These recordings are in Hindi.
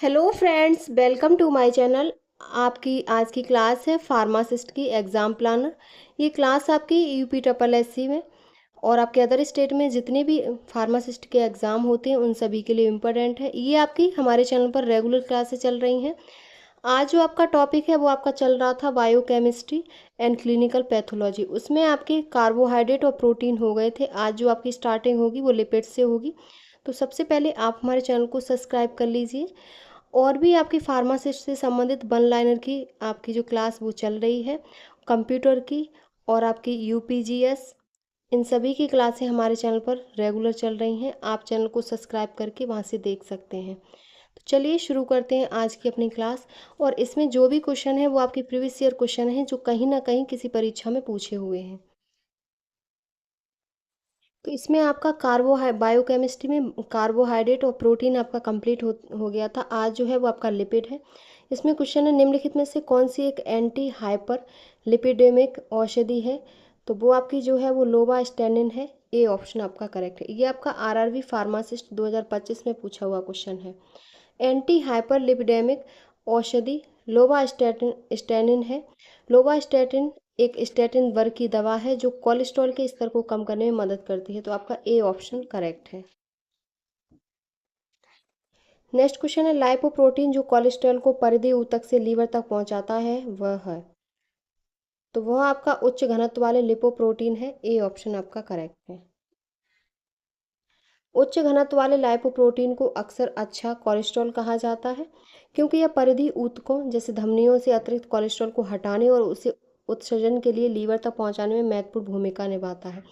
Hello friends, welcome to my channel. आपकी आज की क्लास है फार्मासिस्ट की एग्ज़ाम प्लानर। ये क्लास आपकी यूपी ट्रिपल एससी में और आपके अदर स्टेट में जितने भी फार्मासिस्ट के एग्ज़ाम होते हैं उन सभी के लिए इम्पोर्टेंट है। ये आपकी हमारे चैनल पर रेगुलर क्लासेस चल रही हैं। आज जो आपका टॉपिक है वो आपका चल रहा था बायोकेमिस्ट्री एंड क्लिनिकल पैथोलॉजी। उसमें आपके कार्बोहाइड्रेट और प्रोटीन हो गए थे। आज जो आपकी स्टार्टिंग होगी वो लिपिड से होगी। तो सबसे पहले आप हमारे चैनल को सब्सक्राइब कर लीजिए। और भी आपकी फार्मासिस्ट से संबंधित वन लाइनर की आपकी जो क्लास वो चल रही है, कंप्यूटर की और आपकी यूपीजीएस, इन सभी की क्लासें हमारे चैनल पर रेगुलर चल रही हैं। आप चैनल को सब्सक्राइब करके वहाँ से देख सकते हैं। तो चलिए शुरू करते हैं आज की अपनी क्लास। और इसमें जो भी क्वेश्चन है वो आपके प्रीवियस ईयर क्वेश्चन हैं जो कहीं ना कहीं किसी परीक्षा में पूछे हुए हैं। तो इसमें आपका बायोकेमिस्ट्री में कार्बोहाइड्रेट और प्रोटीन आपका कंप्लीट हो गया था। आज जो है वो आपका लिपिड है। इसमें क्वेश्चन है, निम्नलिखित में से कौन सी एक एंटी हाइपर लिपिडेमिक औषधि है? तो वो आपकी जो है वो लोवास्टैनिन है। ए ऑप्शन आपका करेक्ट है। ये आपका आरआरबी फार्मासिस्ट 2025 में पूछा हुआ क्वेश्चन है। एंटी हाइपर लिपिडेमिक औषधि लोवास्टैटिन स्टैनिन है। लोवास्टैटिन एक स्टैटिन वर्ग की दवा है जो कोलेस्ट्रॉल के स्तर को कम करने में मदद करती है। तो आपका ए ऑप्शन करेक्ट है। नेक्स्ट क्वेश्चन है, लाइपोप्रोटीन जो कोलेस्ट्रॉल को परिधि ऊतक से लीवर तक पहुंचाता है वह है? तो वह आपका उच्च घनत्व वाले लिपोप्रोटीन है। ए ऑप्शन आपका करेक्ट है। उच्च घनत्व वाले लाइपोप्रोटीन को अक्सर अच्छा कोलेस्ट्रॉल कहा जाता है क्योंकि यह परिधि ऊतकों जैसे धमनियों से अतिरिक्त कोलेस्ट्रॉल को हटाने और उसे उत्सर्जन के लिए लीवर तक पहुंचाने में महत्वपूर्ण भूमिका निभाता है।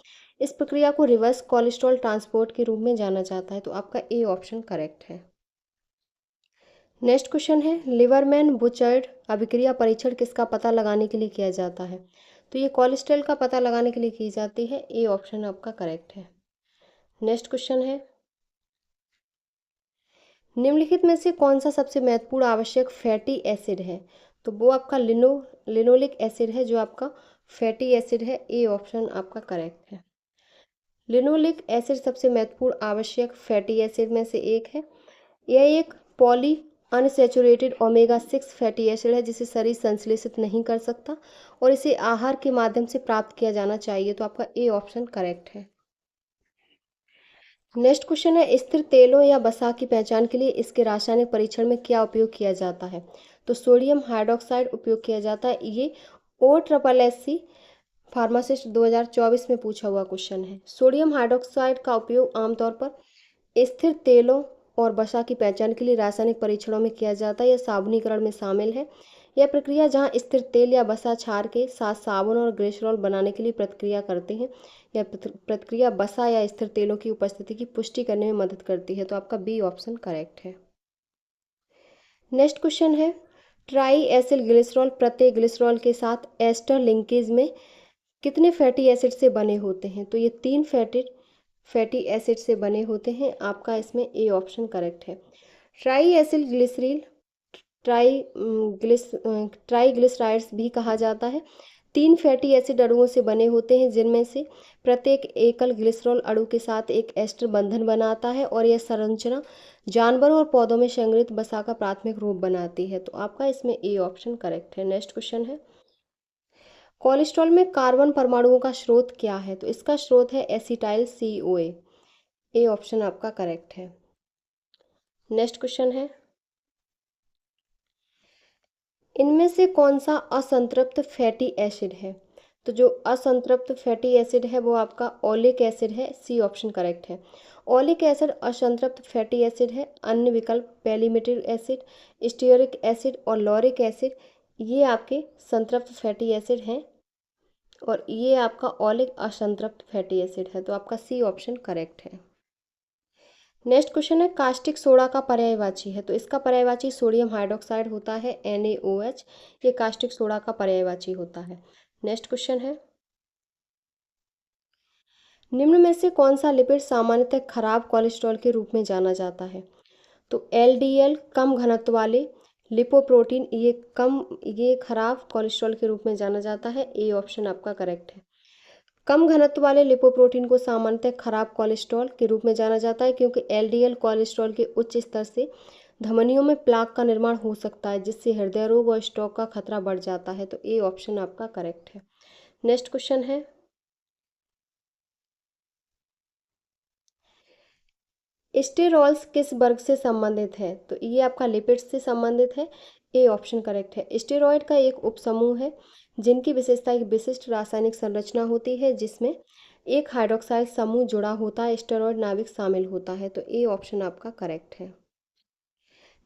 इस प्रक्रिया को रिवर्स कोलेस्ट्रॉल ट्रांसपोर्ट के रूप में जाना जाता है। तो आपका ए ऑप्शन करेक्ट है। नेक्स्ट क्वेश्चन है, लिवरमैन बुचर्ड अभिक्रिया परीक्षण किसका पता लगाने के लिए किया जाता है? तो ये कोलेस्ट्रॉल का पता लगाने के लिए की जाती है। ए ऑप्शन आपका करेक्ट है। नेक्स्ट क्वेश्चन है, निम्नलिखित में से कौन सा सबसे महत्वपूर्ण आवश्यक फैटी एसिड है? तो वो आपका लिनोलिक एसिड है जो आपका फैटी एसिड है। ए ऑप्शन आपका करेक्ट है। लिनोलिक एसिड सबसे महत्वपूर्ण आवश्यक फैटी एसिड में से एक है। यह एक poly unsaturated omega 6 fatty acid है जिसे शरीर संश्लेषित नहीं कर सकता और इसे आहार के माध्यम से प्राप्त किया जाना चाहिए। तो आपका ए ऑप्शन करेक्ट है। नेक्स्ट क्वेश्चन है, स्थिर तेलों या वसा की पहचान के लिए इसके रासायनिक परीक्षण में क्या उपयोग किया जाता है? तो सोडियम हाइड्रोक्साइड उपयोग किया जाता है। ये ओ ट्रिपल एस सी फार्मासिस्ट 2024 में पूछा हुआ क्वेश्चन है। सोडियम हाइड्रोक्साइड का उपयोग आमतौर पर स्थिर तेलों और वसा की पहचान के लिए रासायनिक परीक्षणों में किया जाता है। यह साबुनीकरण में शामिल है। यह प्रक्रिया जहां स्थिर तेल या वसा क्षार के साथ साबुन और ग्लिसरॉल बनाने के लिए प्रतिक्रिया करते हैं। यह प्रतिक्रिया वसा या स्थिर तेलों की उपस्थिति की पुष्टि करने में मदद करती है। तो आपका बी ऑप्शन करेक्ट है। नेक्स्ट क्वेश्चन है, ट्राई एसिल ग्लिसरॉल प्रत्येक ग्लिसरॉल के साथ एस्टर लिंकेज में कितने फैटी एसिड से बने होते हैं? तो ये 3 फैटी एसिड से बने होते हैं। आपका इसमें ए ऑप्शन करेक्ट है। ट्राई एसिल ग्लिसरील ट्राईग्लिसराइड्स भी कहा जाता है। 3 फैटी एसिड अणुओं से बने होते हैं जिनमें से प्रत्येक एकल ग्लिसरॉल अणु के साथ एक एस्टर बंधन बनाता है और यह संरचना जानवरों और पौधों में संग्रहित वसा का प्राथमिक रूप बनाती है। तो आपका इसमें ए ऑप्शन करेक्ट है। नेक्स्ट क्वेश्चन है, कोलेस्ट्रॉल में कार्बन परमाणुओं का स्रोत क्या है? तो इसका स्रोत है एसिटाइल CoA। ए ऑप्शन आपका करेक्ट है। नेक्स्ट क्वेश्चन है, इनमें से कौन सा असंतृप्त फैटी एसिड है? तो जो असंतृप्त फैटी एसिड है वो आपका ओलिक एसिड है। सी ऑप्शन करेक्ट है। ओलिक एसिड असंतृप्त फैटी एसिड है। अन्य विकल्प पैलीमेटिक एसिड, स्टीयरिक एसिड और लॉरिक एसिड, ये आपके संतृप्त फैटी एसिड हैं और ये आपका ओलिक असंतृप्त फैटी एसिड है। तो आपका सी ऑप्शन करेक्ट है। नेक्स्ट क्वेश्चन है, कास्टिक सोडा का पर्यायवाची है? तो इसका पर्यायवाची सोडियम हाइड्रोक्साइड होता है NaOH। ये कास्टिक सोडा का पर्यायवाची होता है। नेक्स्ट क्वेश्चन है, निम्न में से कौन सा लिपिड सामान्यतः खराब कोलेस्ट्रॉल के रूप में जाना जाता है? तो LDL कम घनत्व वाले लिपोप्रोटीन, ये खराब कोलेस्ट्रॉल के रूप में जाना जाता है। ए ऑप्शन आपका करेक्ट है। कम घनत्व वाले लिपोप्रोटीन को सामान्यतः खराब कोलेस्ट्रॉल के रूप में जाना जाता है क्योंकि LDL कोलेस्ट्रॉल के उच्च स्तर से धमनियों में प्लाक का निर्माण हो सकता है जिससे हृदय रोग और स्ट्रोक का खतरा बढ़ जाता है। तो ए ऑप्शन आपका करेक्ट है। नेक्स्ट क्वेश्चन है, स्टेरॉल्स किस वर्ग से संबंधित है? तो ये आपका लिपिड्स से संबंधित है। ए ऑप्शन करेक्ट है। स्टेरॉयड का एक उपसमूह है जिनकी विशेषता एक विशिष्ट रासायनिक संरचना होती है जिसमें एक हाइड्रोक्साइड समूह जुड़ा होता है, स्टेरॉयड नाभिक शामिल होता है। तो ए ऑप्शन आपका करेक्ट है।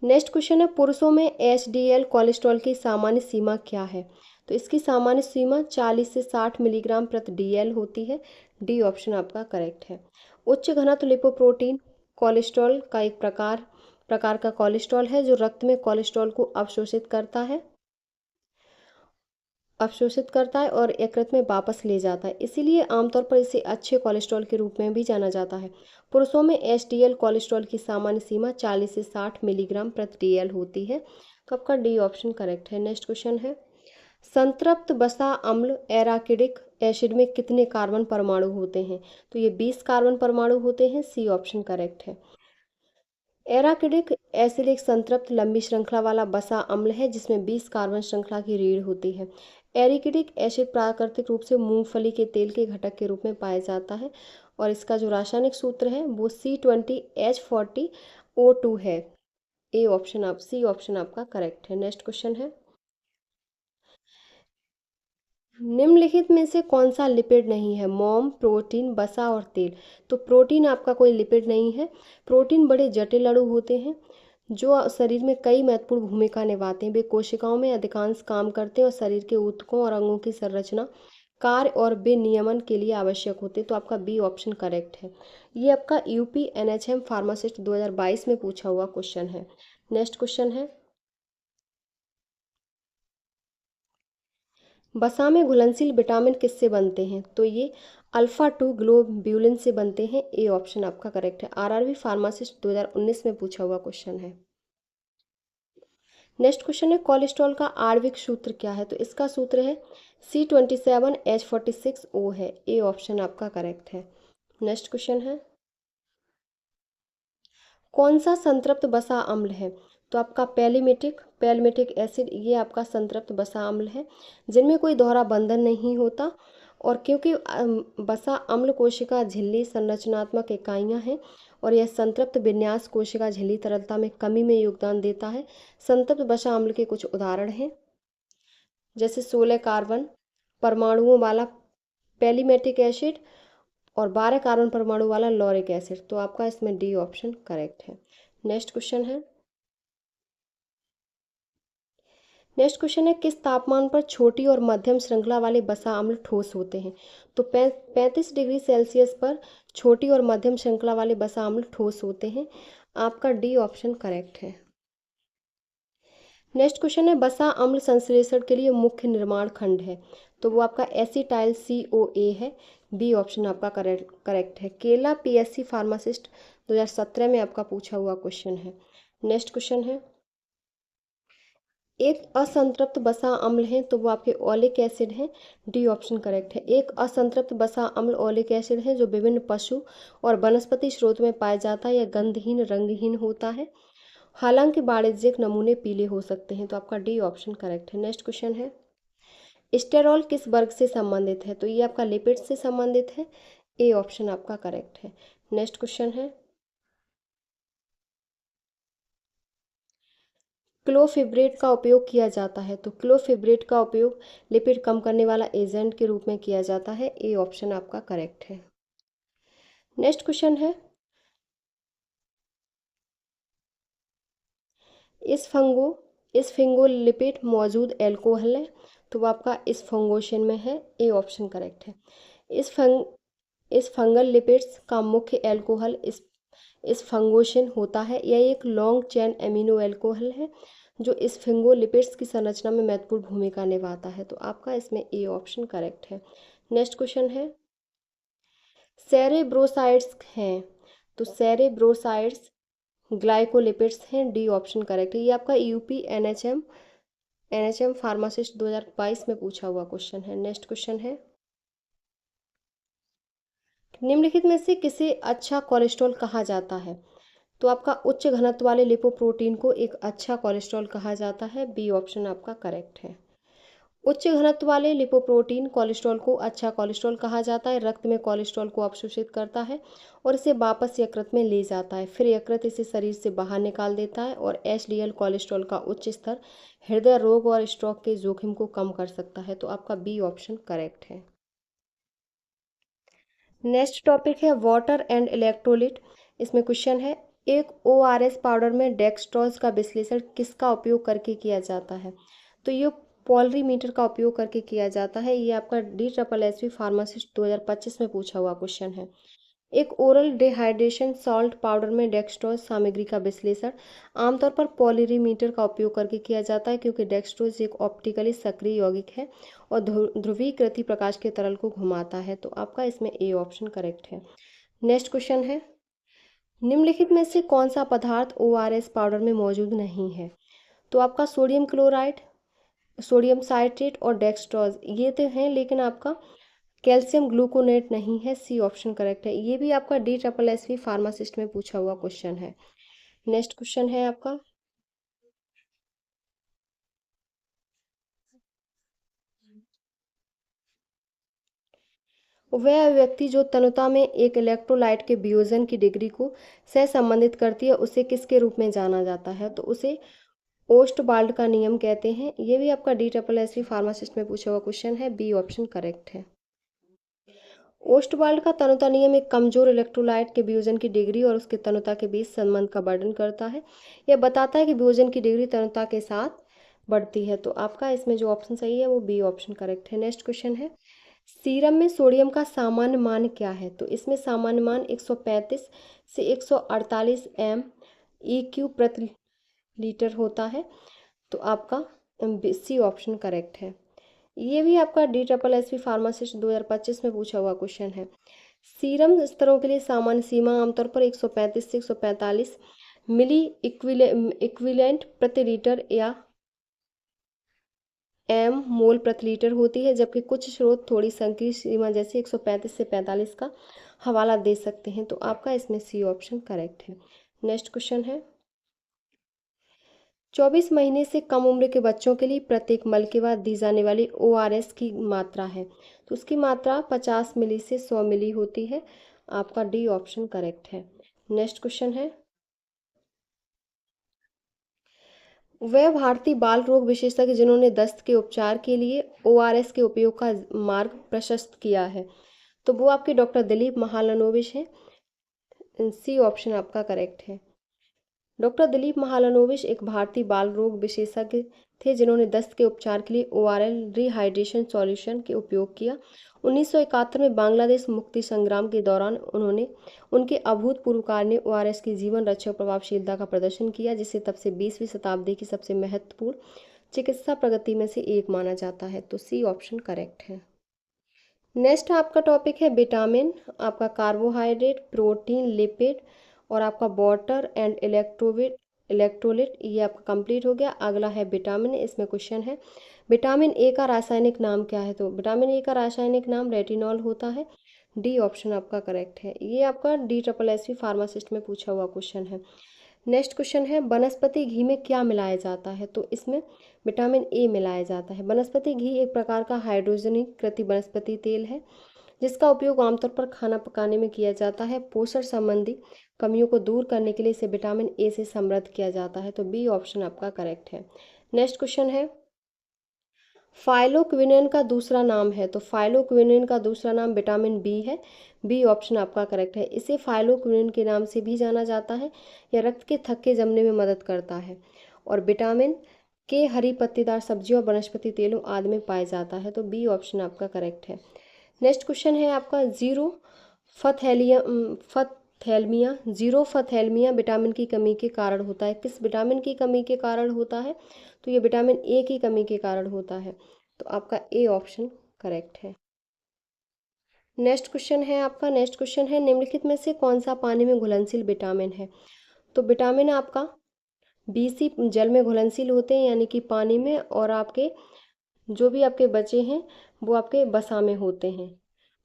नेक्स्ट क्वेश्चन है, पुरुषों में एचडीएल कोलेस्ट्रॉल की सामान्य सीमा क्या है? तो इसकी सामान्य सीमा 40 से 60 मिलीग्राम प्रति डीएल होती है। डी ऑप्शन आपका करेक्ट है। उच्च घनत्व लिपोप्रोटीन कोलेस्ट्रॉल का एक प्रकार का कोलेस्ट्रॉल है जो रक्त में कोलेस्ट्रॉल को अवशोषित करता है और यकृत में वापस ले जाता है, इसीलिए आमतौर पर इसे अच्छे कोलेस्ट्रॉल के रूप में भी जाना जाता है। पुरुषों में एचडीएल कोलेस्ट्रॉल की सामान्य सीमा 40 से 60 मिलीग्राम प्रति डीएल होती है। तो आपका डी ऑप्शन करेक्ट है। नेक्स्ट क्वेश्चन है, संतृप्त वसा अम्ल एराकिडिक एसिड में कितने कार्बन परमाणु होते हैं? तो ये 20 कार्बन परमाणु होते हैं। सी ऑप्शन करेक्ट है। एराकिडिक एसिड एक संतृप्त लंबी श्रृंखला वाला वसा अम्ल है जिसमें 20 कार्बन श्रृंखला की रीढ़ होती है। एरिकिडिक एसिड प्राकृतिक रूप से मूंगफली के तेल के घटक के रूप में पाया जाता है और इसका जो रासायनिक सूत्र है वो C20H40O2 है। सी ऑप्शन आपका करेक्ट है। नेक्स्ट क्वेश्चन है, निम्नलिखित में से कौन सा लिपिड नहीं है? मोम, प्रोटीन, वसा और तेल। तो प्रोटीन आपका कोई लिपिड नहीं है। प्रोटीन बड़े जटिल अणु होते हैं जो शरीर में कई महत्वपूर्ण भूमिका निभाते हैं। वे कोशिकाओं में अधिकांश काम करते हैं और शरीर के ऊतकों और अंगों की संरचना, कार्य और विनियमन के लिए आवश्यक होते हैं। तो आपका बी ऑप्शन करेक्ट है। ये आपका यूपी एनएचएम फार्मासिस्ट 2022 में पूछा हुआ क्वेश्चन है। नेक्स्ट क्वेश्चन है, वसा में घुलनशील विटामिन किससे बनते हैं? तो ये अल्फा 2 ग्लोब्यूलिन से बनते हैं। ए ऑप्शन आपका करेक्ट है। आरआरबी फार्मासिस्ट 2019 में पूछा हुआ क्वेश्चन है। नेक्स्ट क्वेश्चन है, कोलेस्ट्रॉल का आणविक सूत्र क्या है? तो इसका सूत्र है C27H46O है। ए ऑप्शन आपका करेक्ट है। नेक्स्ट क्वेश्चन है, कौन सा संतृप्त वसा अम्ल है? तो आपका पैलिमेटिक एसिड ये आपका संतृप्त वसा अम्ल है जिनमें कोई दोहरा बंधन नहीं होता और क्योंकि वसा अम्ल कोशिका झिल्ली संरचनात्मक इकाइयां हैं और यह संतृप्त विन्यास कोशिका झिल्ली तरलता में कमी में योगदान देता है। संतृप्त वसा अम्ल के कुछ उदाहरण हैं जैसे 16 कार्बन परमाणुओं वाला पैलिमेटिक एसिड और 12 कार्बन परमाणु वाला लॉरिक एसिड। तो आपका इसमें डी ऑप्शन करेक्ट है। नेक्स्ट क्वेश्चन है, किस तापमान पर छोटी और मध्यम श्रृंखला वाले वसा अम्ल ठोस होते हैं? तो 35 डिग्री सेल्सियस पर छोटी और मध्यम श्रृंखला वाले वसा अम्ल ठोस होते हैं। आपका डी ऑप्शन करेक्ट है। नेक्स्ट क्वेश्चन है, वसा अम्ल संश्लेषण के लिए मुख्य निर्माण खंड है? तो वो आपका एसिटाइल CoA है। बी ऑप्शन आपका करेक्ट है। केला पीएससी फार्मासिस्ट 2017 में आपका पूछा हुआ क्वेश्चन है। नेक्स्ट क्वेश्चन है, एक असंतृप्त वसा अम्ल है तो वो आपके ओलिक एसिड है। डी ऑप्शन करेक्ट है। एक असंतृप्त वसा अम्ल ओलिक एसिड है जो विभिन्न पशु और वनस्पति स्रोत में पाया जाता है। यह गंधहीन रंगहीन होता है, हालांकि वाणिज्यिक नमूने पीले हो सकते हैं। तो आपका डी ऑप्शन करेक्ट है। नेक्स्ट क्वेश्चन है, स्टेरॉल किस वर्ग से संबंधित है? तो ये आपका लिपिड से संबंधित है। ए ऑप्शन आपका करेक्ट है। नेक्स्ट क्वेश्चन है, क्लोफिब्रेट का उपयोग किया जाता है? तो क्लोफिब्रेट का उपयोग लिपिड कम करने वाला एजेंट के रूप में किया जाता है। ए ऑप्शन आपका करेक्ट है। नेक्स्ट क्वेश्चन है, इस फिंगोलिपिड मौजूद एल्कोहल है तो वो आपका इस फंगोशन में है। ए ऑप्शन करेक्ट है। इस फंगल लिपिड्स का मुख्य एल्कोहल इस फंगोशन होता है। यह एक लॉन्ग चेन एमिनो एल्कोहल है जो इस फिंगोलिपिड्स की संरचना में महत्वपूर्ण भूमिका निभाता है। तो आपका इसमें ए ऑप्शन करेक्ट है। नेक्स्ट क्वेश्चन है, सेरेब्रोसाइड्स हैं तो सेरेब्रोसाइड्स ग्लाइकोलिपिड्स हैं। डी ऑप्शन करेक्ट है। ये आपका यूपी एनएचएम फार्मासिस्ट 2022 में पूछा हुआ क्वेश्चन है। नेक्स्ट क्वेश्चन है, निम्नलिखित में से किसे अच्छा कोलेस्ट्रॉल कहा जाता है? तो आपका उच्च घनत्व वाले लिपोप्रोटीन को एक अच्छा कोलेस्ट्रॉल कहा जाता है। बी ऑप्शन आपका करेक्ट है। उच्च घनत्व वाले लिपोप्रोटीन कोलेस्ट्रॉल को अच्छा कोलेस्ट्रॉल कहा जाता है। रक्त में कोलेस्ट्रॉल को अवशोषित करता है और इसे वापस यकृत में ले जाता है, फिर यकृत इसे शरीर से बाहर निकाल देता है। और एचडीएल कोलेस्ट्रॉल का उच्च स्तर हृदय रोग और स्ट्रोक के जोखिम को कम कर सकता है। तो आपका बी ऑप्शन करेक्ट है। नेक्स्ट टॉपिक है वाटर एंड इलेक्ट्रोलिट। इसमें क्वेश्चन है, एक ओआरएस पाउडर में डेक्सट्रोज का विश्लेषण किसका उपयोग करके किया जाता है? तो ये पोलरीमीटर का उपयोग करके किया जाता है। ये आपका DSSB फार्मासिस्ट 2025 में पूछा हुआ क्वेश्चन है। एक ओरल डिहाइड्रेशन सॉल्ट पाउडर में डेक्सट्रोज सामग्री का विश्लेषण आमतौर पर पोलरीमीटर का उपयोग करके किया जाता है, क्योंकि डेक्सट्रोज एक ऑप्टिकली सक्रिय यौगिक है और ध्रुवीकृत प्रकाश के तरल को घुमाता है। तो आपका इसमें ए ऑप्शन करेक्ट है। नेक्स्ट क्वेश्चन है, निम्नलिखित में से कौन सा पदार्थ ओआरएस पाउडर में मौजूद नहीं है? तो आपका सोडियम क्लोराइड, सोडियम साइट्रेट और डेक्सट्रोज ये तो हैं, लेकिन आपका कैल्शियम ग्लूकोनेट नहीं है। सी ऑप्शन करेक्ट है। ये भी आपका DSSB फार्मासिस्ट में पूछा हुआ क्वेश्चन है। नेक्स्ट क्वेश्चन है आपका, वह व्यक्ति जो तनुता में एक इलेक्ट्रोलाइट के वियोजन की डिग्री को सहसंबंधित करती है उसे किसके रूप में जाना जाता है? तो उसे ओस्टवाल्ड का नियम कहते हैं। ये भी आपका DSSB फार्मासिस्ट में पूछा हुआ क्वेश्चन है। बी ऑप्शन करेक्ट है। ओस्टवाल्ड का तनुता नियम एक कमजोर इलेक्ट्रोलाइट के वियोजन की डिग्री और उसके तनुता के बीच संबंध का वर्णन करता है। यह बताता है कि वियोजन की डिग्री तनुता के साथ बढ़ती है। तो आपका इसमें जो ऑप्शन सही है वो बी ऑप्शन करेक्ट है। नेक्स्ट क्वेश्चन है, सीरम में सोडियम का सामान्य मान क्या है? तो इसमें सामान्य मान 135 से 148 MEQ प्रति लीटर होता है। तो आपका सी ऑप्शन करेक्ट है। ये भी आपका DSSB फार्मासिस्ट 2025 में पूछा हुआ क्वेश्चन है। सीरम स्तरों के लिए सामान्य सीमा आमतौर पर 135 से 145 मिली इक्विवेलेंट प्रति लीटर या मोल प्रति लीटर होती है, जबकि कुछ स्रोत थोड़ी संकीर्ण सीमा जैसे 135 से 45 का हवाला दे सकते हैं। तो आपका इसमें सी ऑप्शन करेक्ट है। नेक्स्ट क्वेश्चन है, 24 महीने से कम उम्र के बच्चों के लिए प्रत्येक मल के बाद दी जाने वाली ORS की मात्रा है। तो उसकी मात्रा 50 मिली से 100 मिली होती है। आपका डी ऑप्शन करेक्ट है। नेक्स्ट क्वेश्चन है, वह भारतीय बाल रोग विशेषज्ञ जिन्होंने दस्त के उपचार के लिए ORS के उपयोग का मार्ग प्रशस्त किया है। तो वो आपके डॉक्टर दिलीप महालनोबिस हैं। सी ऑप्शन आपका करेक्ट है। डॉक्टर दिलीप महालनोबिस एक भारतीय बाल रोग विशेषज्ञ थे जिन्होंने दस्त के उपचार के लिए ओरल रिहाइड्रेशन सॉल्यूशन के उपयोग किया। 1971 में बांग्लादेश मुक्ति संग्राम के दौरान उनके अभूतपूर्व कार्य ने ORS की जीवन रक्षक प्रभावशीलता का प्रदर्शन किया, जिसे तब से 20वीं शताब्दी की सबसे महत्वपूर्ण चिकित्सा प्रगति में से एक माना जाता है। तो सी ऑप्शन करेक्ट है। नेक्स्ट आपका टॉपिक है विटामिन। आपका कार्बोहाइड्रेट, प्रोटीन, लिपिड और आपका वाटर एंड इलेक्ट्रोलिट ये आपका कंप्लीट हो गया। अगला है विटामिन। इसमें क्वेश्चन है, विटामिन ए का रासायनिक नाम क्या है? तो विटामिन ए का रासायनिक नाम रेटिनॉल होता है। डी ऑप्शन आपका करेक्ट है। ये आपका DSSB फार्मासिस्ट में पूछा हुआ क्वेश्चन है। नेक्स्ट क्वेश्चन है, वनस्पति घी में क्या मिलाया जाता है? तो इसमें विटामिन ए मिलाया जाता है। वनस्पति घी एक प्रकार का हाइड्रोजनीकृत वनस्पति तेल है जिसका उपयोग आमतौर पर खाना पकाने में किया जाता है। पोषण संबंधी कमियों को दूर करने के लिए इसे विटामिन ए से समृद्ध किया जाता है। तो बी ऑप्शन आपका करेक्ट है। नेक्स्ट क्वेश्चन है, फाइलोक्विनिन का दूसरा नाम है? तो फाइलोक्विनिन का दूसरा नाम विटामिन बी है। बी ऑप्शन आपका करेक्ट है। इसे फाइलोक्विनिन के नाम से भी जाना जाता है। यह रक्त के थक्के जमने में मदद करता है और विटामिन के हरी पत्तेदार सब्जियों और वनस्पति तेलों आदि में पाया जाता है। तो बी ऑप्शन आपका करेक्ट है। नेक्स्ट क्वेश्चन है आपका जीरोफथैल्मिया विटामिन की कमी के कारण होता है। किस विटामिन की कमी के कारण होता है? तो ये विटामिन ए की कमी के कारण होता है। तो आपका ए ऑप्शन करेक्ट है। नेक्स्ट क्वेश्चन है आपका, नेक्स्ट क्वेश्चन है, निम्नलिखित में से कौन सा पानी में घुलनशील विटामिन है? तो विटामिन आपका BC जल में घुलनशील होते हैं, यानी कि पानी में, और आपके जो भी आपके बचे हैं वो आपके वसा में होते हैं।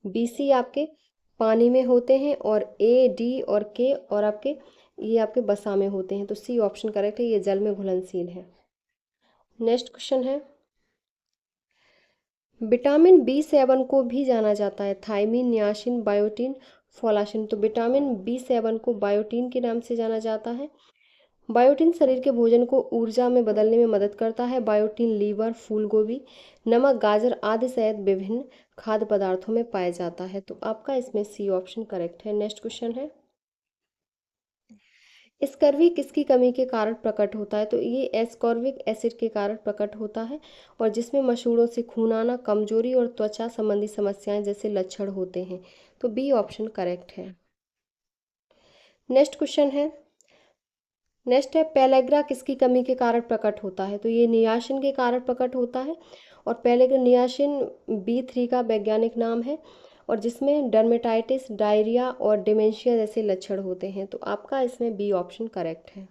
BC आपके पानी में होते हैं और A, D और K और आपके ये आपके वसा में होते हैं, तो सी ऑप्शन करेक्ट है, ये जल में घुलनशील है। नेक्स्ट क्वेश्चन है, विटामिन बी7 को भी जाना जाता है थायमीन, नियासिन, बायोटिन, फोलासिन। तो विटामिन बी7 को बायोटिन के नाम से जाना जाता है। बायोटिन शरीर के भोजन को ऊर्जा में बदलने में मदद करता है। बायोटिन लीवर, फूल गोभी, नमक, गाजर आदि सहित विभिन्न खाद्य पदार्थों में पाया जाता है। तो आपका इसमें सी ऑप्शन करेक्ट है। नेक्स्ट क्वेश्चन है, स्कर्वी किसकी कमी के कारण प्रकट होता है? तो ये एस्कॉर्बिक एसिड के कारण प्रकट होता है, और जिसमें मसूड़ों से खून आना, कमजोरी और त्वचा संबंधी समस्याएं जैसे लक्षण होते हैं। तो बी ऑप्शन करेक्ट है। नेक्स्ट क्वेश्चन है, नेक्स्ट है, पेलेग्रा किसकी कमी के कारण प्रकट होता है? तो ये नियासिन के कारण प्रकट होता है, और पेलेग्रा नियासिन B3 का वैज्ञानिक नाम है, और जिसमें डर्मेटाइटिस, डायरिया और डिमेंशिया जैसे लक्षण होते हैं। तो आपका इसमें बी ऑप्शन करेक्ट है।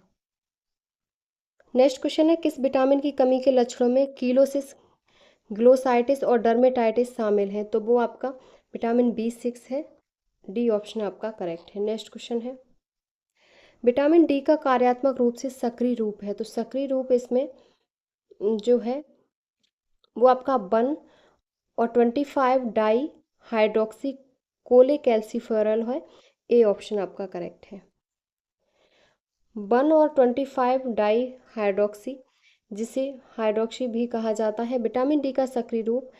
नेक्स्ट क्वेश्चन है, किस विटामिन की कमी के लक्षणों में कीलोसिस, ग्लोसाइटिस और डर्मेटाइटिस शामिल हैं? तो वो आपका विटामिन B6 है। डी ऑप्शन आपका करेक्ट है। नेक्स्ट क्वेश्चन है, विटामिन डी का कार्यात्मक रूप से सक्रिय रूप है। तो सक्रिय रूप इसमें जो है वो आपका 1 और 25 डाई हाइड्रोक्सी कोले कैल्सीफेरॉल है। ए ऑप्शन आपका करेक्ट है। 1 और 25 डाई हाइड्रोक्सी, जिसे हाइड्रोक्सी भी कहा जाता है, विटामिन डी का सक्रिय रूप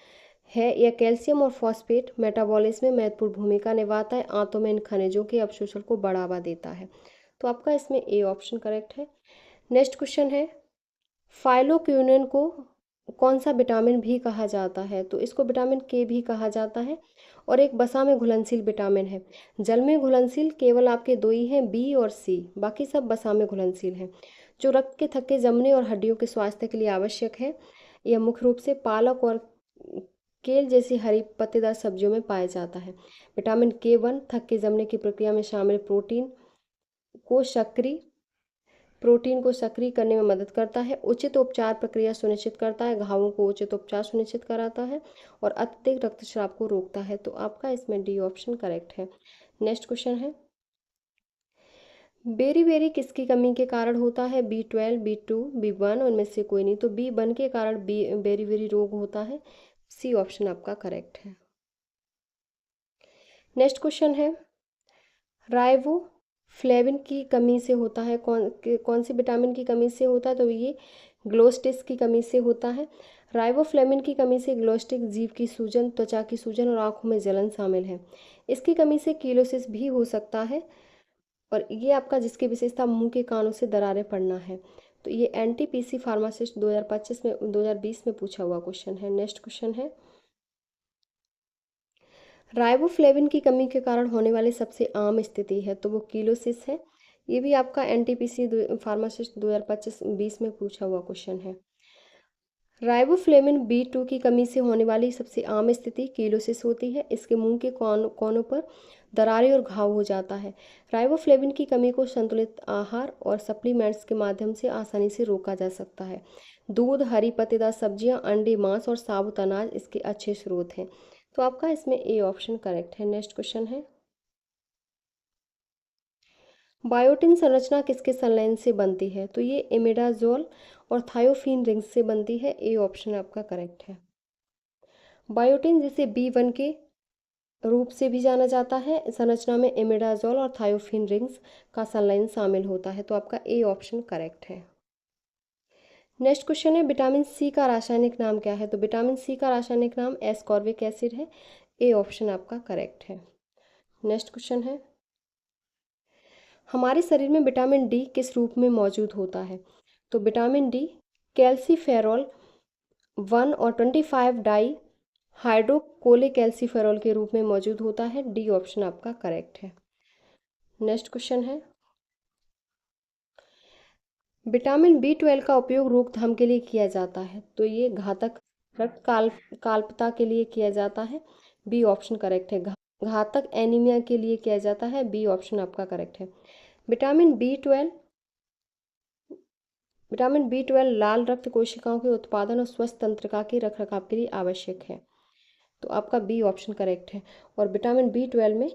है। यह कैल्शियम और फॉस्फेट मेटाबॉलिज्म में महत्वपूर्ण भूमिका निभाता है। आंतों में इन खनिजों के अवशोषण को बढ़ावा देता है। तो आपका इसमें ए ऑप्शन करेक्ट है। नेक्स्ट क्वेश्चन है, फाइलोक्विनोन को कौन सा विटामिन भी कहा जाता है? तो इसको विटामिन के भी कहा जाता है, और एक वसा में घुलनशील विटामिन है। जल में घुलनशील केवल आपके दो ही हैं, बी और सी, बाकी सब वसा में घुलनशील हैं। जो रक्त के थक्के जमने और हड्डियों के स्वास्थ्य के लिए आवश्यक है। यह मुख्य रूप से पालक और केल जैसी हरी पत्तेदार सब्जियों में पाया जाता है। विटामिन K1 थक्के जमने की प्रक्रिया में शामिल प्रोटीन को सक्रिय करने में मदद करता है। उचित उपचार प्रक्रिया सुनिश्चित करता है, घावों को उचित उपचार सुनिश्चित कराता है, और अत्यधिक रक्तस्राव को रोकता है। तो आपका इसमें डी ऑप्शन करेक्ट है। नेक्स्ट क्वेश्चन है, बेरी बेरी किसकी कमी के कारण होता है? B12, B2, B1, उनमें से कोई नहीं। तो B1 के कारण बेरी बेरी रोग होता है। सी ऑप्शन आपका करेक्ट है। नेक्स्ट क्वेश्चन है, राइबोफ्लेविन की कमी से होता है, कौन सी विटामिन की कमी से होता है? तो ये ग्लोस्टिस की कमी से होता है। राइबोफ्लेविन की कमी से ग्लोस्टिक जीव की सूजन, त्वचा की सूजन और आंखों में जलन शामिल है। इसकी कमी से कीलोसिस भी हो सकता है, और ये आपका जिसकी विशेषता मुंह के कानों से दरारें पड़ना है। तो ये NTPC फार्मासिस्ट 2020 में पूछा हुआ क्वेश्चन है। नेक्स्ट क्वेश्चन है, राइबोफ्लेविन की कमी के कारण होने वाली सबसे आम स्थिति है। तो वो कीलोसिस है। ये भी आपका NTPC फार्मासिस्ट 2025-20 में पूछा हुआ क्वेश्चन है। राइबोफ्लेविन B2 की कमी से होने वाली सबसे आम स्थिति कीलोसिस होती है। इसके मुंह के कोनों पर दरारें और घाव हो जाता है। राइबोफ्लेविन की कमी को संतुलित आहार और सप्लीमेंट्स के माध्यम से आसानी से रोका जा सकता है। दूध, हरी पत्तेदार सब्जियां, अंडे, मांस और साबुत अनाज इसके अच्छे स्रोत हैं। तो आपका इसमें ए ऑप्शन करेक्ट है। नेक्स्ट क्वेश्चन है, बायोटिन संरचना किसके संलयन से बनती है? तो ये इमिडाजोल और थायोफिन रिंग्स से बनती है। ए ऑप्शन आपका करेक्ट है। बायोटिन जिसे B1 के रूप से भी जाना जाता है, संरचना में इमिडाजोल और थायोफिन रिंग्स का संलयन शामिल होता है। तो आपका ए ऑप्शन करेक्ट है। नेक्स्ट क्वेश्चन है, विटामिन सी का रासायनिक नाम क्या है? तो विटामिन सी का रासायनिक नाम एस्कॉर्बिक एसिड है। ए ऑप्शन आपका करेक्ट है। नेक्स्ट क्वेश्चन है, हमारे शरीर में विटामिन डी किस रूप में मौजूद होता है? तो विटामिन डी कैल्सीफेरॉल 1 और 25 डाई हाइड्रोकोले कैल्सीफेरॉल के रूप में मौजूद होता है। डी ऑप्शन आपका करेक्ट है। नेक्स्ट क्वेश्चन है, विटामिन B12 का उपयोग रोकथाम के लिए किया जाता है। तो ये घातक रक्त काल्पता के लिए किया जाता है। बी ऑप्शन करेक्ट है। घातक एनीमिया के लिए किया जाता है। बी ऑप्शन आपका करेक्ट है। विटामिन बी ट्वेल्व लाल रक्त कोशिकाओं के उत्पादन और स्वस्थ तंत्रिका के रखरखाव के लिए आवश्यक है। तो आपका बी ऑप्शन करेक्ट है। और विटामिन B12 में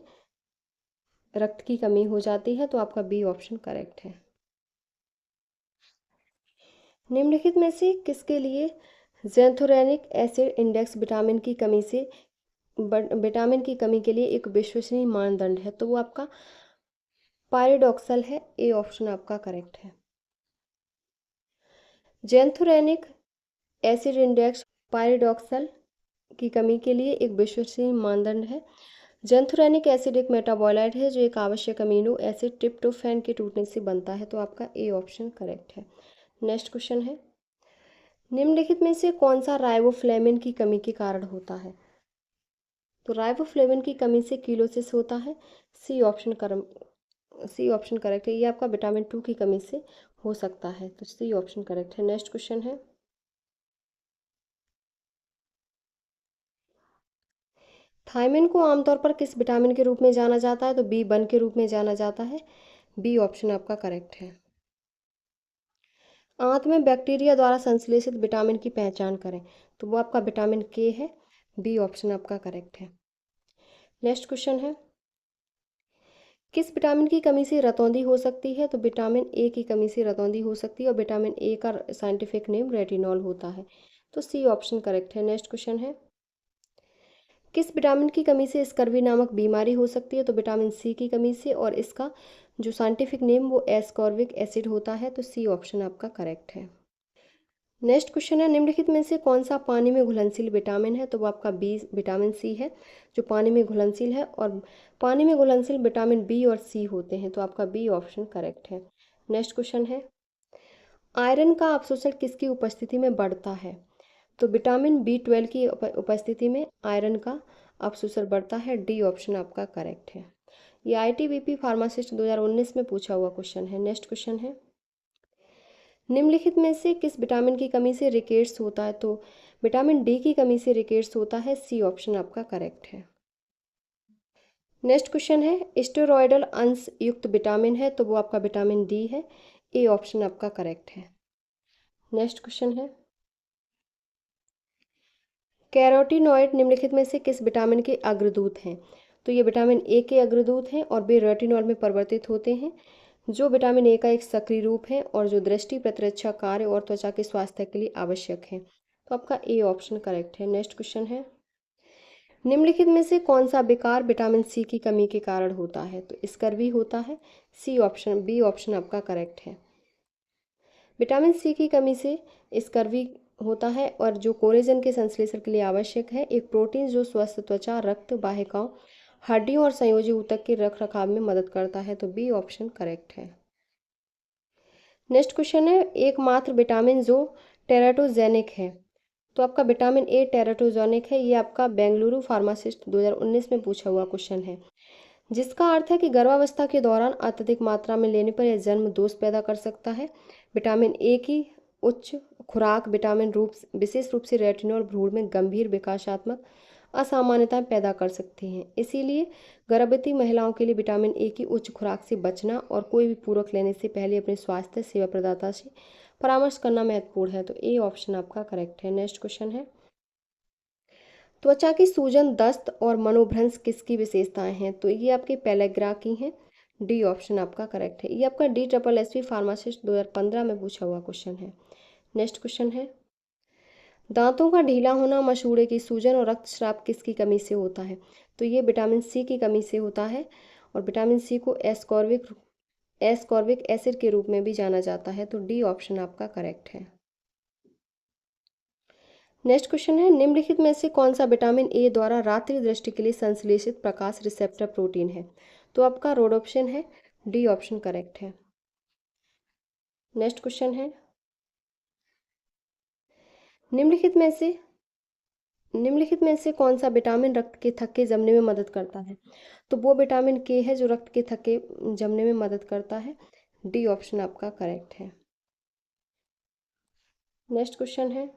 रक्त की कमी हो जाती है, तो आपका बी ऑप्शन करेक्ट है। निम्नलिखित में से किसके लिए ज़ैंथोरेनिक एसिड इंडेक्स विटामिन की कमी के लिए एक विश्वसनीय मानदंड है? तो वो आपका पैराडॉक्सल है, ए ऑप्शन आपका करेक्ट है। ज़ैंथोरेनिक एसिड इंडेक्स पैराडॉक्सल की कमी के लिए एक विश्वसनीय मानदंड है। ज़ैंथोरेनिक एसिड एक मेटाबोलाइट है जो एक आवश्यक अमीनो एसिड ट्रिप्टोफैन के टूटने से बनता है, तो आपका ए ऑप्शन करेक्ट है। नेक्स्ट क्वेश्चन है, निम्नलिखित में से कौन सा राइबोफ्लेविन की कमी के कारण होता है? तो राइबोफ्लेविन की कमी से कीलोसिस होता है, सी ऑप्शन करेक्ट है। ये आपका विटामिन 2 की कमी से हो सकता है, तो सी ऑप्शन करेक्ट है। नेक्स्ट क्वेश्चन है, थायमिन को आमतौर पर किस विटामिन के रूप में जाना जाता है? तो B1 के रूप में जाना जाता है, बी ऑप्शन आपका करेक्ट है। आंत में बैक्टीरिया द्वारा संश्लेषित विटामिन की पहचान करें, तो वो आपका विटामिन के है, बी ऑप्शन आपका करेक्ट है। नेक्स्ट क्वेश्चन है, किस विटामिन की कमी से रतौंधी हो सकती है? तो विटामिन ए की कमी से रतौंधी हो सकती है और विटामिन ए का साइंटिफिक नेम रेटिनॉल होता है, तो सी ऑप्शन करेक्ट है। नेक्स्ट क्वेश्चन है, किस विटामिन की कमी से स्कर्वी नामक बीमारी हो सकती है? तो विटामिन सी की कमी से, और इसका जो साइंटिफिक नेम वो एस्कॉर्बिक एसिड होता है, तो सी ऑप्शन आपका करेक्ट है। नेक्स्ट क्वेश्चन है, निम्नलिखित में से कौन सा पानी में घुलनशील विटामिन है? तो वो आपका बी विटामिन सी है जो पानी में घुलनशील है, और पानी में घुलनशील विटामिन बी और सी होते हैं, तो आपका बी ऑप्शन करेक्ट है। नेक्स्ट क्वेश्चन है, आयरन का अवशोषण किसकी उपस्थिति में बढ़ता है? तो विटामिन B12 की उपस्थिति में आयरन का अवशोषण बढ़ता है, डी ऑप्शन आपका करेक्ट है। ये ITBP फार्मासिस्ट 2019 में पूछा हुआ क्वेश्चन है। नेक्स्ट क्वेश्चन है, निम्नलिखित में से किस विटामिन की कमी से रिकेट्स होता है? तो विटामिन डी की कमी से रिकेट्स होता है, सी ऑप्शन आपका करेक्ट है। नेक्स्ट क्वेश्चन है, स्टेरॉयडल अंश युक्त विटामिन है, तो वो आपका विटामिन डी है, ए ऑप्शन आपका करेक्ट है। नेक्स्ट क्वेश्चन है, कैरोटीनॉइड निम्नलिखित में से किस विटामिन के अग्रदूत हैं? तो ये विटामिन ए के अग्रदूत हैं और वे रेटिनॉल में परिवर्तित होते हैं, जो विटामिन ए का एक सक्रिय रूप है और जो दृष्टि प्रतिरक्षा कार्य और त्वचा के स्वास्थ्य के लिए आवश्यक है, तो आपका ए ऑप्शन करेक्ट है। नेक्स्ट क्वेश्चन है, निम्नलिखित में से कौन सा विकार विटामिन सी की कमी के कारण होता है? तो स्कर्वी होता है, सी ऑप्शन बी ऑप्शन आपका करेक्ट है। विटामिन सी की कमी से स्कर्वी होता है और जो कोलेजन के संश्लेषण के लिए आवश्यक है, एक प्रोटीन जो स्वस्थ त्वचा, रक्त वाहिकाओं, हड्डियों और संयोजी ऊतक के रख रखाव में मदद करता है, तो बी ऑप्शन करेक्ट है। नेक्स्ट क्वेश्चन है, एकमात्र विटामिन जो टेराटोजेनिक है, तो आपका विटामिन ए टेराटोजेनिक है। ये आपका बेंगलुरु फार्मासिस्ट 2019 में पूछा हुआ क्वेश्चन है, जिसका अर्थ है कि गर्भावस्था के दौरान अत्यधिक मात्रा में लेने पर यह जन्म दोष पैदा कर सकता है। विटामिन ए की उच्च खुराक विशेष रूप से रेटिनॉल भ्रूण में गंभीर विकासात्मक असामान्यताएं पैदा कर सकती हैं। इसीलिए गर्भवती महिलाओं के लिए विटामिन ए की उच्च खुराक से बचना और कोई भी पूरक लेने से पहले अपने स्वास्थ्य सेवा प्रदाता से परामर्श करना महत्वपूर्ण है, तो ए ऑप्शन आपका करेक्ट है। नेक्स्ट क्वेश्चन है, त्वचा की सूजन, दस्त और मनोभ्रंश किसकी विशेषताएं हैं? तो ये आपके पेलेग्रा की हैं, डी ऑप्शन आपका करेक्ट है। ये आपका DSSB फार्मासिस्ट 2015 में पूछा हुआ क्वेश्चन है। नेक्स्ट क्वेश्चन है, दांतों का ढीला होना, मसूड़े की सूजन और रक्तस्राव किसकी कमी से होता है? तो ये विटामिन सी की कमी से होता है, और विटामिन सी को एस्कॉर्बिक एसिड के रूप में भी जाना जाता है, तो डी ऑप्शन आपका करेक्ट है। नेक्स्ट क्वेश्चन है, निम्नलिखित में से कौन सा विटामिन ए द्वारा रात्रि दृष्टि के लिए संश्लेषित प्रकाश रिसेप्टर प्रोटीन है? तो आपका रोडोप्सिन है, डी ऑप्शन करेक्ट है। नेक्स्ट क्वेश्चन है, निम्नलिखित में से कौन सा विटामिन रक्त के थक्के जमने में मदद करता है? तो वो विटामिन के है जो रक्त के थक्के जमने में मदद करता है, डी ऑप्शन आपका करेक्ट है। नेक्स्ट क्वेश्चन है,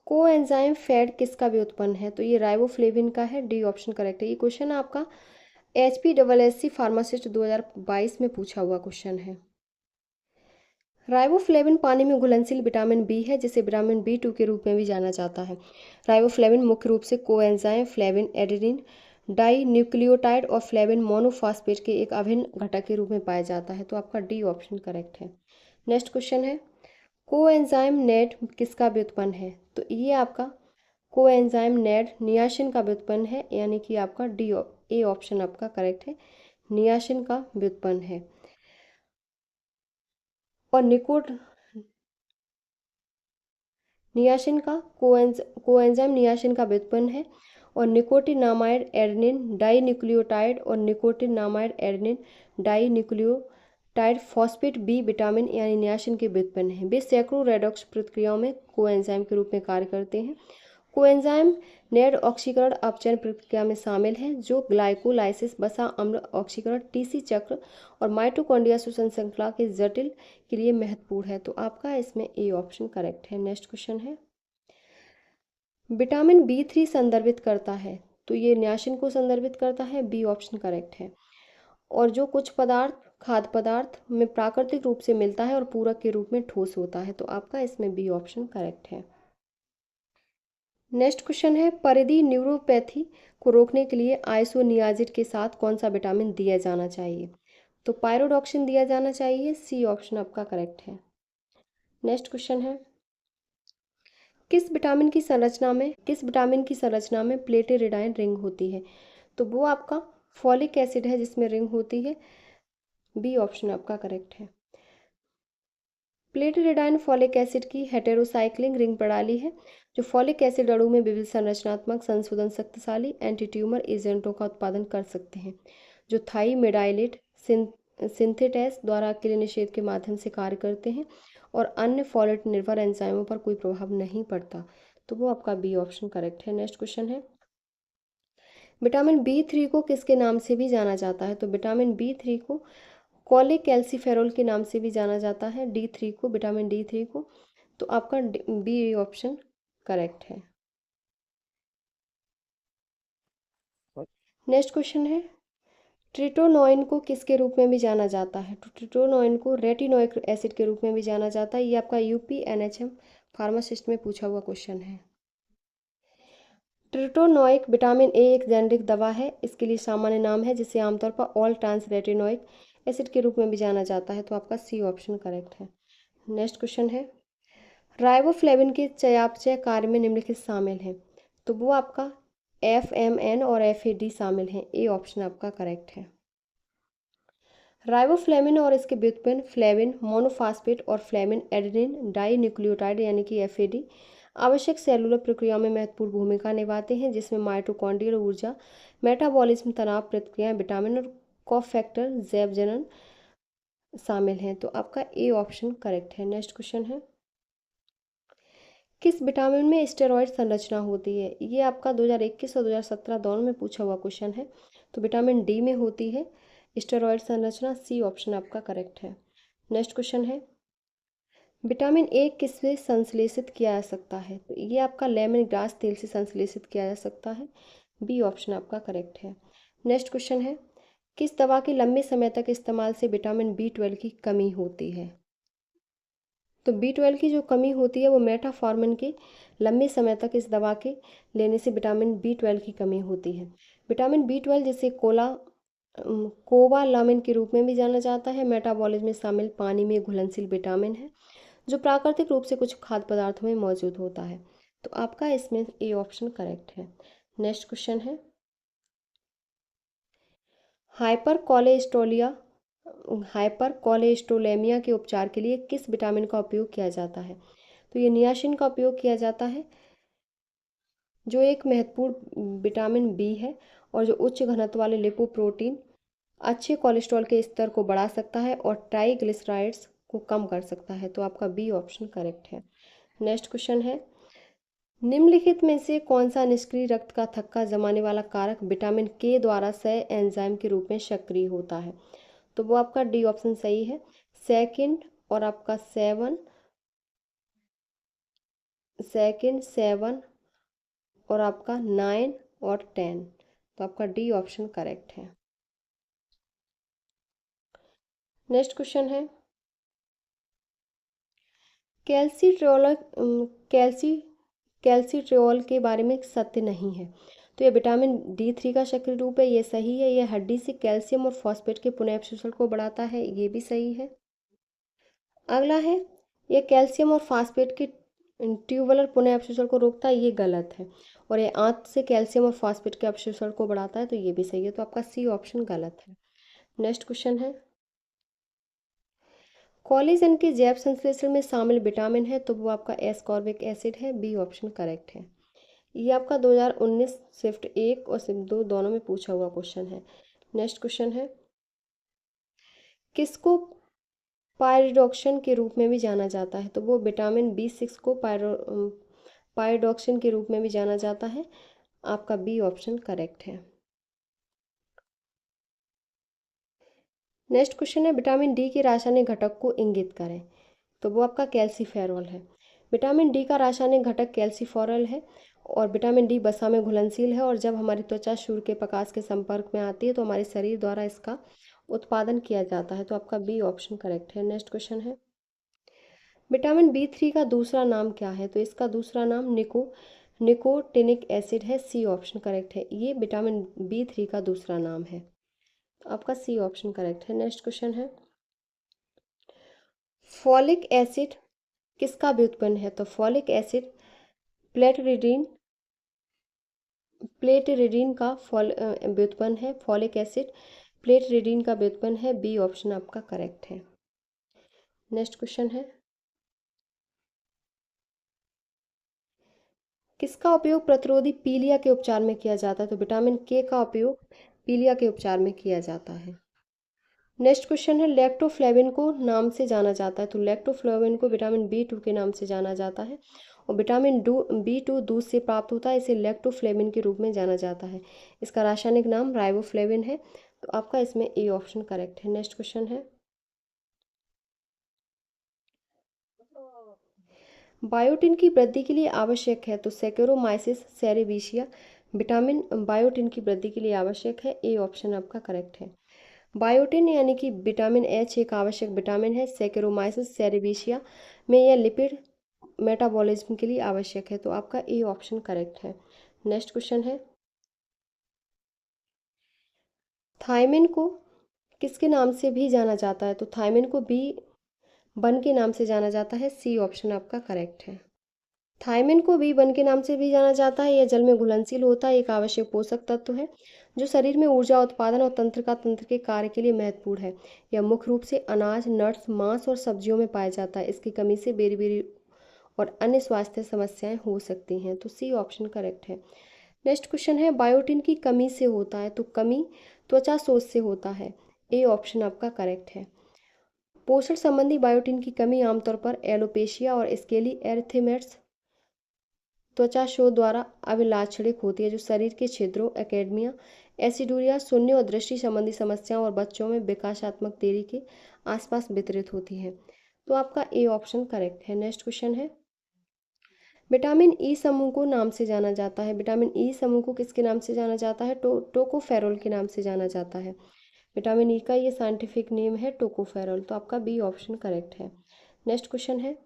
कोएंजाइम फैट किसका व्युत्पन्न है? तो ये राइबोफ्लेविन का है, डी ऑप्शन करेक्ट है। ये क्वेश्चन आपका HPSSC फार्मासिस्ट 2022 में पूछा हुआ क्वेश्चन है। राइबोफ्लेविन पानी में घुलनशील विटामिन बी है, जिसे विटामिन B2 के रूप में भी जाना जाता है। राइबोफ्लेविन मुख्य रूप से coenzyme flavin adenine dinucleotide और फ्लेविन मोनोफॉस्फेट के एक अभिन्न घटक के रूप में पाया जाता है। तो आपका डी ऑप्शन करेक्ट है। नेक्स्ट क्वेश्चन है कोएंजाइम नेड किसका व्युत्पन्न है? तो ये आपका कोएंजाइम नेड नियासिन का व्युत्पन्न है, यानी कि आपका ए ऑप्शन आपका करेक्ट है, नियासिन का व्युत्पन्न है। और नियासिन का कोएंजाइम नियासिन का व्युत्पन्न है। और निकोटिनामाइड एडेनिन डाई न्यूक्लियोटाइड और nicotinamide adenine dinucleotide phosphate B vitamin यानी नियासिन के व्युत्पन्न है। वे सैकड़ों रेडॉक्स प्रक्रियाओं में कोएंजाइम के रूप में कार्य करते हैं। कोएंजाइम नेड ऑक्सीकरण अपचयन प्रक्रिया में शामिल है, जो ग्लाइकोलाइसिस, वसा अम्ल ऑक्सीकरण, टीसी चक्र और माइटोकॉन्ड्रिया श्वसन श्रृंखला के जटिल के लिए महत्वपूर्ण है। तो आपका इसमें ए ऑप्शन करेक्ट है। नेक्स्ट क्वेश्चन है विटामिन B3 संदर्भित करता है? तो ये नियासिन को संदर्भित करता है, बी ऑप्शन करेक्ट है। और जो कुछ पदार्थ खाद्य पदार्थ में प्राकृतिक रूप से मिलता है और पूरक के रूप में ठोस होता है। तो आपका इसमें बी ऑप्शन करेक्ट है। नेक्स्ट क्वेश्चन है परिधि न्यूरोपैथी को रोकने के लिए आइसोनियाजिड के साथ कौन सा विटामिन दिया जाना चाहिए? तो पायरोडॉक्सिन दिया जाना चाहिए, सी ऑप्शन आपका करेक्ट है। नेक्स्ट क्वेश्चन है किस विटामिन की संरचना में प्लेटेरिडाइन रिंग होती है? तो वो आपका फॉलिक एसिड है जिसमें रिंग होती है, बी ऑप्शन आपका करेक्ट है। प्लेटेरिडाइन फॉलिक एसिड की हेटेरोसाइक्लिंग रिंग प्रणाली है जो फॉलिक एसिड अणु में विविध संरचनात्मक संशोधन शक्तिशाली एंटी ट्यूमर एजेंटों का उत्पादन कर सकते हैं, जो थाइमिडाइलेट सिंथेटेस द्वारा अकेले निषेध के माध्यम से कार्य करते हैं और अन्य फॉलेट निर्भर एंजाइमों पर कोई प्रभाव नहीं पड़ता। तो वो आपका बी ऑप्शन करेक्ट है। नेक्स्ट क्वेश्चन है विटामिन B3 को किसके नाम से भी जाना जाता है? तो विटामिन B3 को कोलेकैल्सिफेरॉल के नाम से भी जाना जाता है, D3 को, विटामिन D3 को। तो आपका बी ऑप्शन करेक्ट है। नेक्स्ट क्वेश्चन है ट्रिटोनोइन को किसके रूप में भी जाना जाता है? तो ट्रिटोनोइन को रेटिनोइक एसिड के रूप में भी जाना जाता है। ये आपका UPNHM फार्मासिस्ट में पूछा हुआ क्वेश्चन है। ट्रिटोनोइक विटामिन ए एक जेनेरिक दवा है, इसके लिए सामान्य नाम है जिसे आमतौर पर ऑल ट्रांस रेटिनोइक एसिड के रूप में भी जाना जाता है। तो आपका सी ऑप्शन करेक्ट है। नेक्स्ट क्वेश्चन है राइबोफ्लेविन के चयापचय कार्य में निम्नलिखित शामिल हैं? तो वो आपका FMN और FAD शामिल हैं, ए ऑप्शन आपका करेक्ट है। राइबोफ्लेविन और इसके व्युत्पन्न फ्लेविन मोनोफॉस्फेट और फ्लेविन एडेनिन डाई न्यूक्लियोटाइड यानी कि FAD आवश्यक सेलुलर प्रक्रियाओं में महत्वपूर्ण भूमिका निभाते हैं, जिसमें माइटोकॉन्ड्रियल ऊर्जा, मेटाबॉलिज्म, तनाव प्रतिक्रियाएं, विटामिन और कोफैक्टर जैव जनन शामिल हैं। तो आपका ए ऑप्शन करेक्ट है। नेक्स्ट क्वेश्चन है किस विटामिन में स्टेरॉयड संरचना होती है? ये आपका 2021 और 2017 दोनों में पूछा हुआ क्वेश्चन है। तो विटामिन डी में होती है स्टेरॉयड संरचना, सी ऑप्शन आपका करेक्ट है। नेक्स्ट क्वेश्चन है विटामिन ए किससे संश्लेषित किया जा सकता है? तो ये आपका लेमन ग्रास तेल से संश्लेषित किया जा सकता है, बी ऑप्शन आपका करेक्ट है। नेक्स्ट क्वेश्चन है किस दवा के लंबे समय तक इस्तेमाल से विटामिन B12 की कमी होती है? तो B12 की जो कमी होती है वो मेटाफॉर्मिन के लंबे समय तक इस दवा के लेने से विटामिन B12 की कमी होती है। विटामिन B12 जिसे कोबालामिन के रूप में भी जाना जाता है, मेटाबॉलिज्म में शामिल पानी में घुलनशील विटामिन है जो प्राकृतिक रूप से कुछ खाद्य पदार्थों में मौजूद होता है। तो आपका इसमें ए ऑप्शन करेक्ट है। नेक्स्ट क्वेश्चन है हाइपर के उपचार के लिए किस विटामिन का उपयोग किया जाता है? तो ये नियासिन का उपयोग किया जाता है, जो एक महत्वपूर्ण विटामिन बी है और जो उच्च घनत्व वाले लिपोप्रोटीन अच्छे कोलेस्ट्रॉल के स्तर को बढ़ा सकता है और ट्राइग्लिसराइड्स को कम कर सकता है। तो आपका बी ऑप्शन करेक्ट है। नेक्स्ट क्वेश्चन है निम्नलिखित में से कौन सा निष्क्रिय रक्त का थक्का जमाने वाला कारक विटामिन के द्वारा सह एंजाइम के रूप में सक्रिय होता है? तो वो आपका डी ऑप्शन सही है, सेकंड और आपका 7 और आपका 9 और 10। तो आपका डी ऑप्शन करेक्ट है। नेक्स्ट क्वेश्चन है कैल्सिट्रियोल के बारे में सत्य नहीं है। तो ये विटामिन D3 का सक्रिय रूप है, ये सही है। ये हड्डी से कैल्शियम और फॉस्फेट के पुनःअवशोषण को बढ़ाता है, ये भी सही है। अगला है, ये कैल्शियम और फास्फेट के ट्यूबुलर पुनःअवशोषण को रोकता है, ये गलत है। और ये आंत से कैल्शियम और फास्फेट के अवशोषण को बढ़ाता है, तो ये भी सही है। तो आपका सी ऑप्शन गलत है। नेक्स्ट क्वेश्चन है, कोलेजन के जैव संश्लेषण में शामिल विटामिन है, तो वो आपका एस्कॉर्बिक एसिड है, बी ऑप्शन करेक्ट है। ये आपका 2019 शिफ्ट 1 और शिफ्ट 2 दोनों में पूछा हुआ क्वेश्चन है। नेक्स्ट क्वेश्चन है, किसको पायरिडॉक्सिन के रूप में भी जाना जाता है, तो वो विटामिन B6 को पायरिडॉक्सिन के रूप में भी जाना जाता है, आपका बी ऑप्शन करेक्ट है। नेक्स्ट क्वेश्चन है, विटामिन डी के रासायनिक घटक को इंगित करें, तो वो आपका कैल्सीफेरॉल है। विटामिन डी का रासायनिक घटक कैल्सीफेरॉल है और विटामिन डी वसा में घुलनशील है, और जब हमारी त्वचा सूर्य के प्रकाश के संपर्क में आती है तो हमारे शरीर द्वारा इसका उत्पादन किया जाता है, तो आपका बी ऑप्शन करेक्ट है। नेक्स्ट क्वेश्चन है, विटामिन B3 का दूसरा नाम क्या है, तो इसका दूसरा नाम निकोटिनिक एसिड है, सी ऑप्शन करेक्ट है। ये विटामिन B3 का दूसरा नाम है, तो आपका सी ऑप्शन करेक्ट है। नेक्स्ट क्वेश्चन है, फॉलिक एसिड किसका व्युत्पन्न है, तो फॉलिक एसिड प्लेटरिडीन प्लेटरिडीन का व्युत्पन्न है। फॉलिक एसिड प्लेटरिडीन का व्युत्पन्न है, बी ऑप्शन आपका करेक्ट है। नेक्स्ट क्वेश्चन है, किसका उपयोग प्रतिरोधी पीलिया के उपचार में किया जाता है, तो विटामिन के का उपयोग पीलिया के उपचार में किया जाता है। नेक्स्ट क्वेश्चन है, लैक्टोफ्लेविन को नाम से जाना जाता है, तो लैक्टोफ्लेविन को विटामिन B2 के नाम से जाना जाता है, और विटामिन B2 दूध से प्राप्त होता है, इसे लैक्टोफ्लेविन के रूप में जाना जाता है। इसका रासायनिक नाम राइबोफ्लेविन है, तो आपका इसमें ए ऑप्शन करेक्ट है। नेक्स्ट क्वेश्चन है, बायोटिन की वृद्धि के लिए आवश्यक है, तो सैकेरोमाइसिस सेरेविशिया विटामिन बायोटिन की वृद्धि के लिए आवश्यक है, ए ऑप्शन आपका करेक्ट है। बायोटिन यानी कि विटामिन H एक आवश्यक विटामिन है, सैकेरोमाइसिस सेरेविशिया में यह लिपिड मेटाबॉलिज्म के लिए आवश्यक है, तो आपका ए ऑप्शन करेक्ट है। नेक्स्ट क्वेश्चन है, थायमिन को किसके नाम से भी जाना जाता है, तो थायमिन को B1 के नाम से जाना जाता है, सी ऑप्शन आपका करेक्ट है। थायमिन को B1 के नाम से भी जाना जाता है, यह जल में घुलनशील होता है, एक आवश्यक पोषक तत्व है जो शरीर में ऊर्जा उत्पादन और तंत्र के कार्य के लिए महत्वपूर्ण है। यह मुख्य रूप से अनाज, नट्स, मांस और सब्जियों में पाया जाता है। इसकी कमी से बेरी और अन्य स्वास्थ्य समस्याएं हो सकती हैं, तो सी ऑप्शन करेक्ट है। नेक्स्ट क्वेश्चन है, बायोटिन की कमी से होता है, तो कमी त्वचा शोथ से होता है, ए ऑप्शन आपका करेक्ट है। पोषण संबंधी बायोटिन की कमी आमतौर पर एलोपेशिया और स्केली एरिथेमेटस त्वचा शोथ द्वारा अभिलाक्षणिक होती है, जो शरीर के छिद्रों, एकेडेमिया, एसिडूरिया, शून्य और दृष्टि संबंधी समस्याओं और बच्चों में विकासात्मक देरी के आसपास वितरित होती है, तो आपका ए ऑप्शन करेक्ट है। नेक्स्ट क्वेश्चन है, विटामिन ई समूह को नाम से जाना जाता है, विटामिन ई समूह को किसके नाम से जाना जाता है, टोकोफेरोल के नाम से जाना जाता है। विटामिन ई का ये साइंटिफिक नेम है टोकोफेरोल, तो आपका बी ऑप्शन करेक्ट है। नेक्स्ट क्वेश्चन है,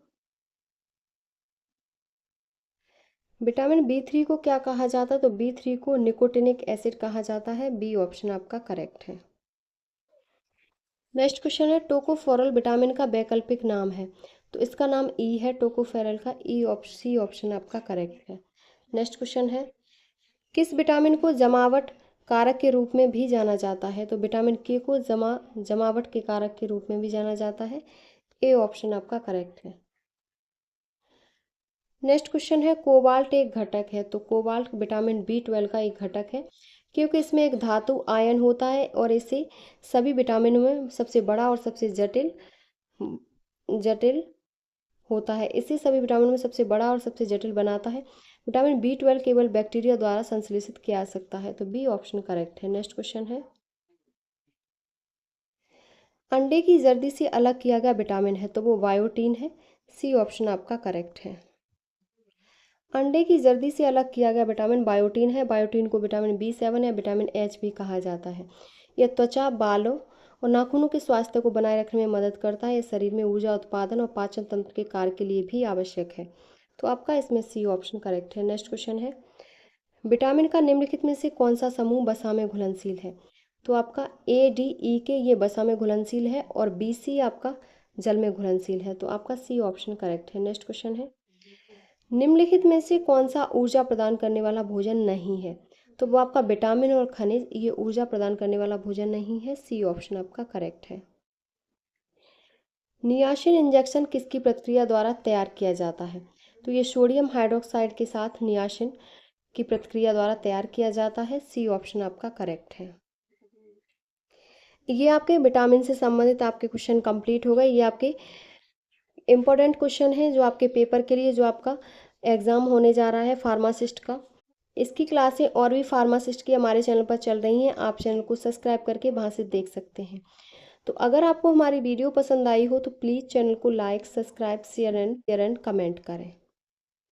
विटामिन B3 को क्या कहा जाता है, तो B3 को निकोटिनिक एसिड कहा जाता है, बी ऑप्शन आपका करेक्ट है। नेक्स्ट क्वेश्चन है, टोकोफेरोल विटामिन का वैकल्पिक नाम है, तो इसका नाम ई है टोकोफेरोल का, सी ऑप्शन आपका करेक्ट है। नेक्स्ट क्वेश्चन है, किस विटामिन को जमावट कारक के रूप में भी जाना जाता है, तो विटामिन के को जमावट के कारक के रूप में भी जाना जाता है, ए ऑप्शन आपका करेक्ट है। नेक्स्ट क्वेश्चन है, कोबाल्ट एक घटक है, तो कोबाल्ट विटामिन B12 का एक घटक है, क्योंकि इसमें एक धातु आयन होता है और इसे सभी विटामिनों में सबसे बड़ा और सबसे जटिल जटिल होता है, इसे सभी विटामिनों में सबसे बड़ा और सबसे जटिल बनाता है। विटामिन B12 केवल बैक्टीरिया द्वारा संश्लेषित किया जा सकता है, तो बी ऑप्शन करेक्ट है। नेक्स्ट क्वेश्चन है, अंडे की जर्दी से अलग किया गया विटामिन है, तो वो बायोटीन है, सी ऑप्शन आपका करेक्ट है। अंडे की जर्दी से अलग किया गया विटामिन बायोटीन है, बायोटीन को विटामिन B7 या विटामिन H भी कहा जाता है। यह त्वचा, बालों और नाखूनों के स्वास्थ्य को बनाए रखने में मदद करता है, यह शरीर में ऊर्जा उत्पादन और पाचन तंत्र के कार्य के लिए भी आवश्यक है, तो आपका इसमें सी ऑप्शन करेक्ट है। नेक्स्ट क्वेश्चन है, विटामिन का निम्नलिखित में से कौन सा समूह वसा में घुलनशील है? तो आपका ए, डी, ई के ये वसा में घुलनशील है और बी, सी आपका जल में घुलनशील है। तो आपका सी ऑप्शन करेक्ट है। नेक्स्ट क्वेश्चन है, निम्नलिखित में से कौन सा ऊर्जा प्रदान करने वाला भोजन नहीं है? तो वो आपका विटामिन और खनिज ये ऊर्जा प्रदान करने वाला भोजन नहीं है। सी ऑप्शन आपका करेक्ट है। नियासिन इंजेक्शन किसकी प्रक्रिया द्वारा तैयार किया जाता है? तो ये सोडियम हाइड्रोक्साइड के साथ नियासिन की प्रक्रिया द्वारा तैयार किया जाता है। सी ऑप्शन आपका करेक्ट है। ये आपके विटामिन से संबंधित आपके क्वेश्चन कंप्लीट हो गए। ये आपके इम्पोर्टेंट क्वेश्चन है जो आपके पेपर के लिए जो आपका एग्ज़ाम होने जा रहा है फार्मासिस्ट का। इसकी क्लासें और भी फार्मासिस्ट की हमारे चैनल पर चल रही हैं, आप चैनल को सब्सक्राइब करके वहाँ से देख सकते हैं। तो अगर आपको हमारी वीडियो पसंद आई हो तो प्लीज़ चैनल को like, subscribe, share and comment करें।